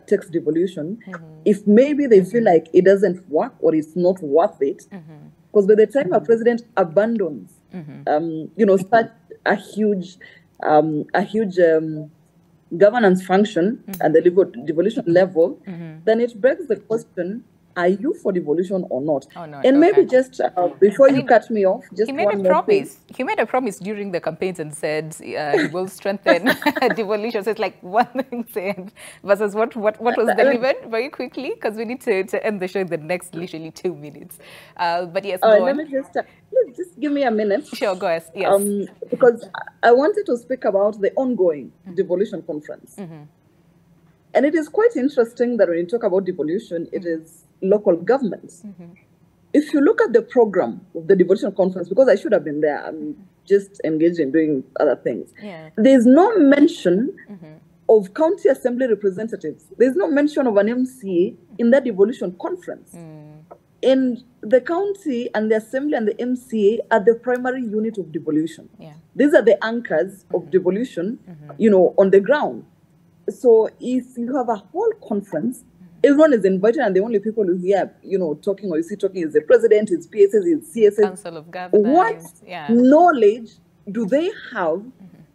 D: takes devolution. If maybe they feel like it doesn't work or it's not worth it, because by the time a president abandons, such a huge governance function at the devolution level, then it begs the question: are you for devolution or not? And maybe just before you cut me off, just
A: he made a promise. He made a promise during the campaigns and said he will strengthen devolution. So it's like one thing said versus what was delivered very quickly, because we need to end the show in the next literally 2 minutes. But yes,
D: let me just give me a minute.
A: Sure, go ahead. Yes.
D: Because I wanted to speak about the ongoing devolution conference. And it is quite interesting that when you talk about devolution, it is local governments. If you look at the program of the devolution conference, because I should have been there, I'm just engaged in doing other things. There's no mention of county assembly representatives. There's no mention of an MCA in that devolution conference. And the county and the assembly and the MCA are the primary unit of devolution. These are the anchors of devolution, on the ground. So if you have a whole conference, everyone is invited, and the only people who hear, talking or you see talking is the president, his PSs, his CSs.
A: Council of Governors.
D: What knowledge do they have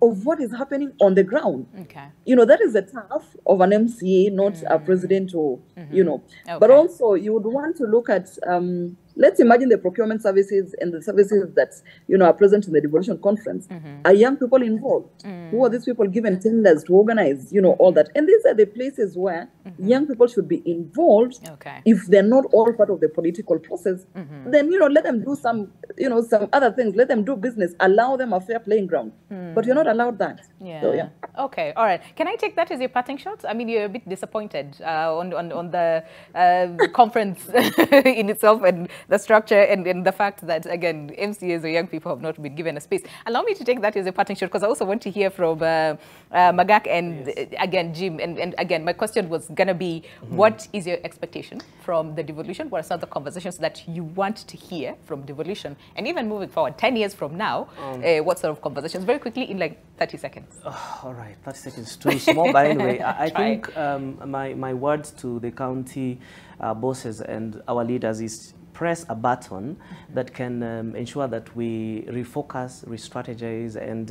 D: of what is happening on the ground? That is the task of an MCA, not a president or, But also you would want to look at, let's imagine the procurement services and the services that, are present in the devolution conference. Are young people involved? Who are these people given tenders to organize, all that? And these are the places where young people should be involved. If they're not all part of the political process, then, let them do some, some other things. Let them do business. Allow them a fair playing ground. But you're not allowed that. So,
A: Okay, all right. Can I take that as your parting shot? I mean, you're a bit disappointed on the conference in itself and the structure and the fact that, again, MCAs or young people have not been given a space. Allow me to take that as a parting shot, because I also want to hear from Magak and, again, Jim. And again, my question was going to be, what is your expectation from the devolution? What are some of the conversations that you want to hear from devolution? And even moving forward, 10 years from now, what sort of conversations? Very quickly, in like 30 seconds.
C: All right, 30 seconds too small. But anyway, I think my words to the county bosses and our leaders is press a button that can ensure that we refocus, re-strategize, and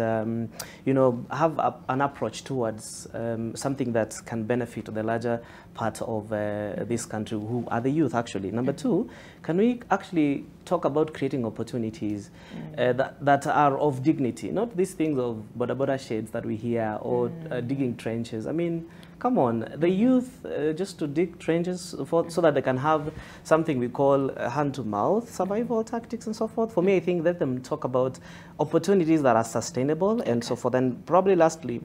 C: have an approach towards something that can benefit the larger part of this country, who are the youth, actually. Number two, can we actually talk about creating opportunities that are of dignity, not these things of boda shades that we hear or digging trenches. I mean, come on, the youth just to dig trenches so that they can have something we call hand-to-mouth survival tactics and so forth. For me, I think let them talk about opportunities that are sustainable and so forth. And probably lastly,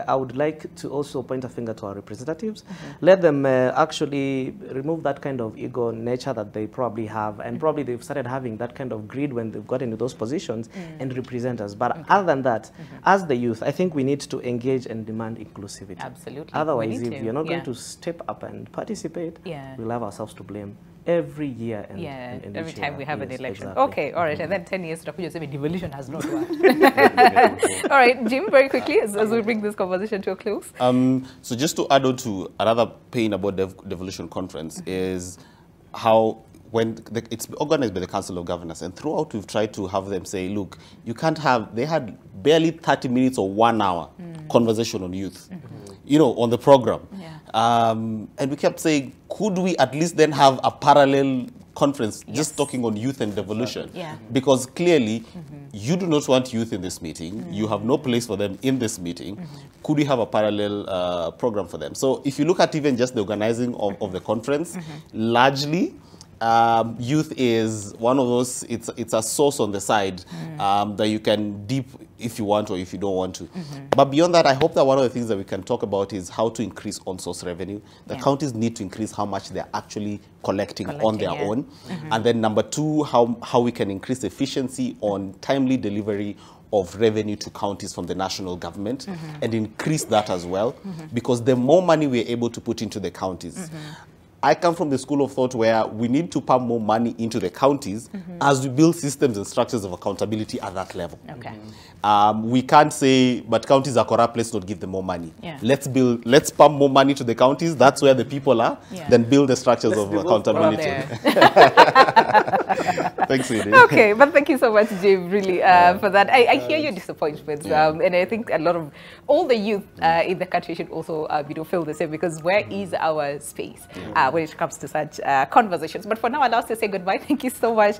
C: I would like to also point a finger to our representatives. Let them actually remove that kind of ego nature that they probably have, and probably they've started having that kind of greed when they've got into those positions and represent us. But other than that, as the youth, I think we need to engage and demand inclusivity.
A: Absolutely.
C: Otherwise, if you're not going to step up and participate, we'll have ourselves to blame every year and
A: every time we have an election.
C: Exactly.
A: Okay, all right, and then 10 years after, you say devolution has not worked. All right, Jim, very quickly, as we bring this conversation to a close.
B: So just to add on to another pain about Devolution Conference is how it's organized by the Council of Governors, and throughout we've tried to have them say, look, you can't have, they had barely 30 minutes or 1 hour conversation on youth, you know, on the program. And we kept saying, could we at least then have a parallel conference just talking on youth and devolution? Because clearly, you do not want youth in this meeting. You have no place for them in this meeting. Could we have a parallel program for them? So if you look at even just the organizing of the conference, largely, youth is one of those, it's a source on the side that you can dip if you want or if you don't want to. But beyond that, I hope that one of the things that we can talk about is how to increase on-source revenue. The counties need to increase how much they're actually collecting on their own. And then number two, how we can increase efficiency on timely delivery of revenue to counties from the national government and increase that as well, because the more money we're able to put into the counties, I come from the school of thought where we need to pump more money into the counties as we build systems and structures of accountability at that level. We can't say, but counties are corrupt, let's not give them more money. Let's pump more money to the counties, that's where the people are, then build the structures of accountability. Thanks, Edie.
A: Okay, but thank you so much, Jim, really, for that. I hear your disappointments, and I think a lot of, all the youth in the country should also feel the same, because where is our space when it comes to such conversations? But for now, allow us to say goodbye. Thank you so much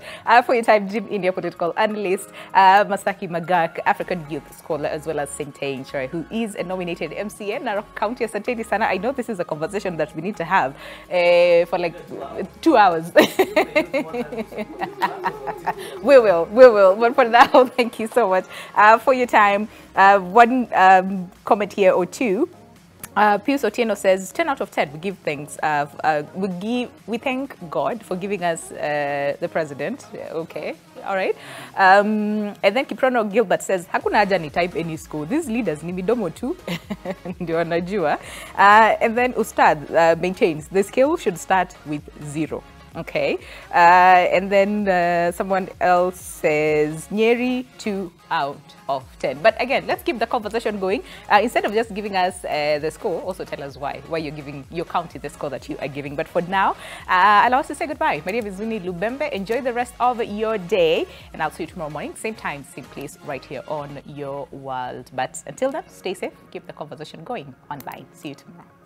A: for your time, Jim India, political analyst, Masaki Magak, African youth scholar, as well as Sente Nchore, who is a nominated MCA, Narok County. Asanteni sana. I know this is a conversation that we need to have for like 2 hours. We will. But for now, thank you so much for your time. One comment here or two. Pius Otieno says 10 out of 10. We give thanks. We thank God for giving us the president. Okay, all right. And then Kiprono Gilbert says hakuna haja ni type any school. These leaders ni midomo tu ndio wanajua. And then Ustad maintains the scale should start with 0. Okay, and then someone else says Nyeri 2 out of 10. But again, let's keep the conversation going. Instead of just giving us the score, also tell us why you're giving your county the score that you are giving. But for now, allow us to say goodbye. My name is Winnie Lubembe. Enjoy the rest of your day, and I'll see you tomorrow morning, same time, same place, right here on Your World. But until then, stay safe. Keep the conversation going online. See you tomorrow.